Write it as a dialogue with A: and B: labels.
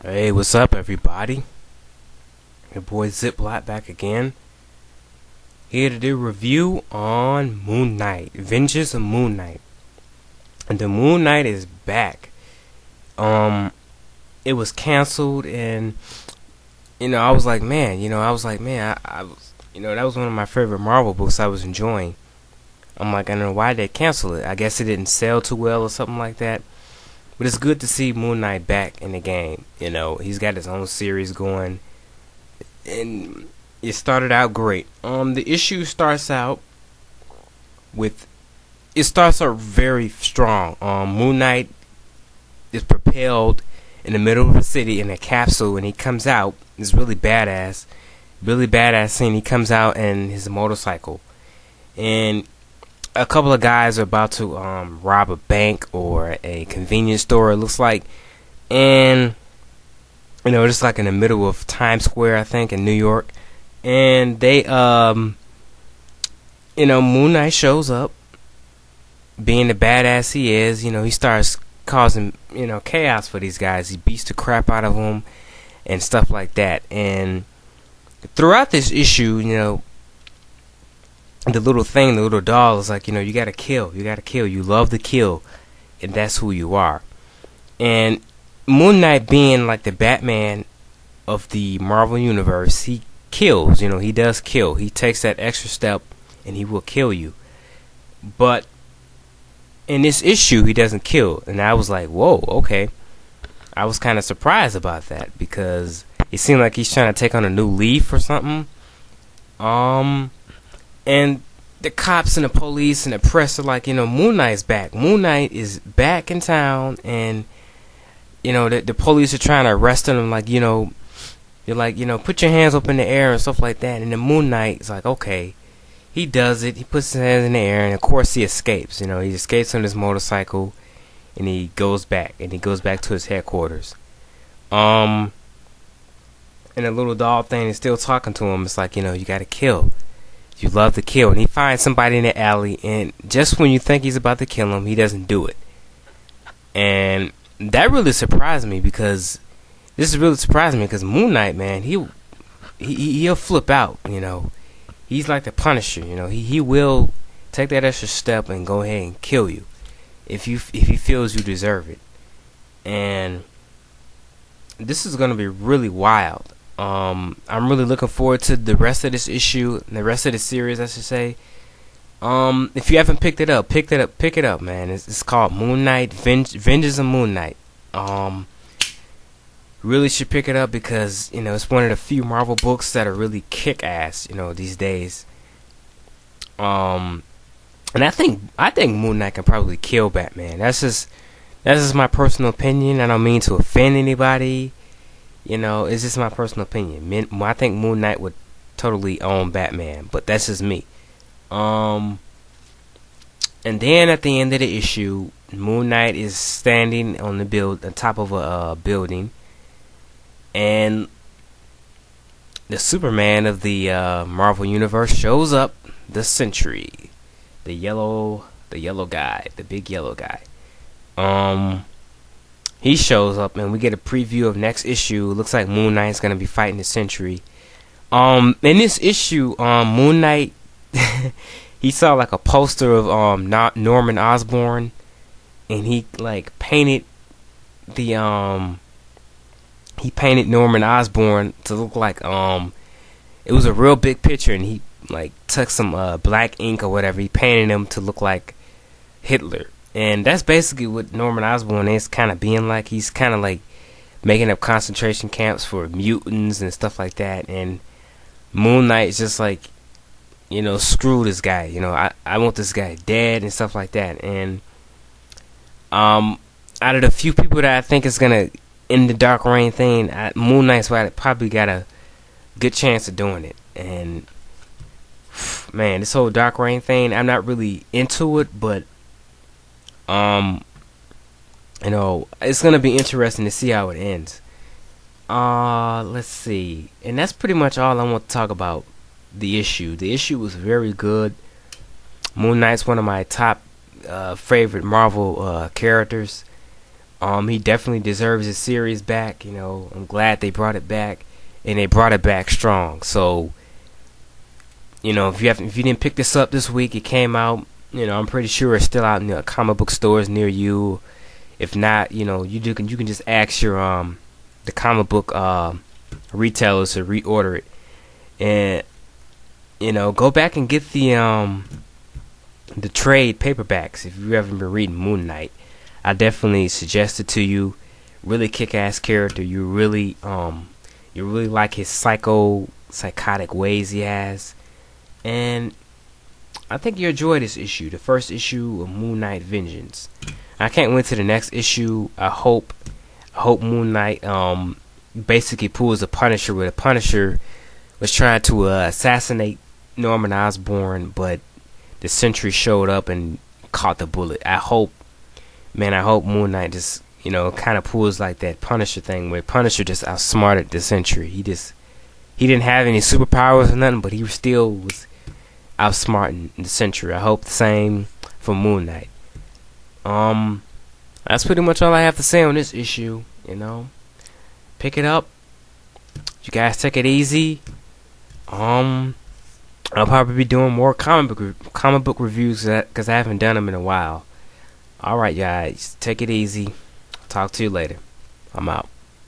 A: Hey, what's up, everybody? Your boy Ziploc back again. Here to do a review on Moon Knight Vengeance of Moon Knight. And the Moon Knight is back. It was canceled, and I was like, man, I was, that was one of my favorite Marvel books I was enjoying. I'm like, I don't know why they cancel it. I guess it didn't sell too well or something like that. But it's good to see Moon Knight back in the game. He's got his own series going, and it started out great. The issue starts out with it starts out very strong. Moon Knight is propelled in the middle of the city in a capsule, and he comes out. It's really badass, scene. He comes out in his motorcycle, and a couple of guys are about to rob a bank or a convenience store, it looks like, and just like in the middle of Times Square, I think, in New York. And they Moon Knight shows up, being the badass he is. He starts causing chaos for these guys. He beats the crap out of them and stuff like that. And throughout this issue, the little doll is like, you gotta kill. You love to kill, and that's who you are. And Moon Knight, being like the Batman of the Marvel Universe, he kills. He does kill. He takes that extra step, and he will kill you. But in this issue, he doesn't kill, and I was like, whoa, okay. I was kind of surprised about that, because it seemed like he's trying to take on a new leaf or something. And the cops and the police and the press are like, Moon Knight's back. Moon Knight is back in town, and the police are trying to arrest him. Like, you're like, put your hands up in the air and stuff like that. And the Moon Knight is like, okay, he does it. He puts his hands in the air, and of course he escapes. He escapes on his motorcycle, and he goes back, to his headquarters. And the little doll thing is still talking to him. It's like, you gotta kill. You love to kill. And he finds somebody in the alley, and just when you think he's about to kill him, he doesn't do it. And that really surprised me, because Moon Knight, man, he'll flip out. He's like the Punisher. He will take that extra step and go ahead and kill you if he feels you deserve it. And this is gonna be really wild. I'm really looking forward to the rest of this issue, the rest of the series, I should say. If you haven't pick it up, man. It's called Moon Knight Vengeance of Moon Knight. Really should pick it up, because it's one of the few Marvel books that are really kick ass, these days. And I think Moon Knight can probably kill Batman. That's just my personal opinion. I don't mean to offend anybody. It's just my personal opinion. I think Moon Knight would totally own Batman, but that's just me. And then at the end of the issue, Moon Knight is standing on the top of a building, and the Superman of the Marvel Universe shows up. The Sentry, the yellow guy, the big yellow guy. He shows up, and we get a preview of next issue. It looks like Moon Knight's gonna be fighting the Sentry. In this issue, Moon Knight he saw like a poster of Norman Osborn, and he like painted Norman Osborn to look like it was a real big picture, and he like took some black ink or whatever. He painted him to look like Hitler. And that's basically what Norman Osborn is kind of being like. He's kind of like making up concentration camps for mutants and stuff like that. And Moon Knight is just like, screw this guy. I want this guy dead and stuff like that. And out of the few people that I think is going to end the Dark Reign thing, Moon Knight's probably got a good chance of doing it. And man, this whole Dark Reign thing, I'm not really into it, but it's gonna be interesting to see how it ends. Let's see, and that's pretty much all I want to talk about. The issue was very good. Moon Knight's one of my top favorite Marvel characters. He definitely deserves his series back. I'm glad they brought it back, and they brought it back strong. So, if you didn't pick this up this week, it came out. I'm pretty sure it's still out in the comic book stores near you. If not, you can just ask your the comic book retailers to reorder it, and go back and get the trade paperbacks if you haven't been reading Moon Knight. I definitely suggest it to you. Really kick-ass character. You really like his psychotic ways he has, and I think you enjoy this issue, the first issue of MoonKnight Vengeance. I can't wait to the next issue. I hope Moon Knight basically pulls the Punisher, where the Punisher was trying to assassinate Norman Osborn, but the Sentry showed up and caught the bullet. I hope Moon Knight just kind of pulls like that Punisher thing, where Punisher just outsmarted the Sentry. He didn't have any superpowers or nothing, but he still was outsmarting the Sentry. I hope the same for Moon Knight. That's pretty much all I have to say on this issue. Pick it up. You guys take it easy. I'll probably be doing more comic book reviews because I haven't done them in a while. Alright, guys, take it easy. Talk to you later. I'm out.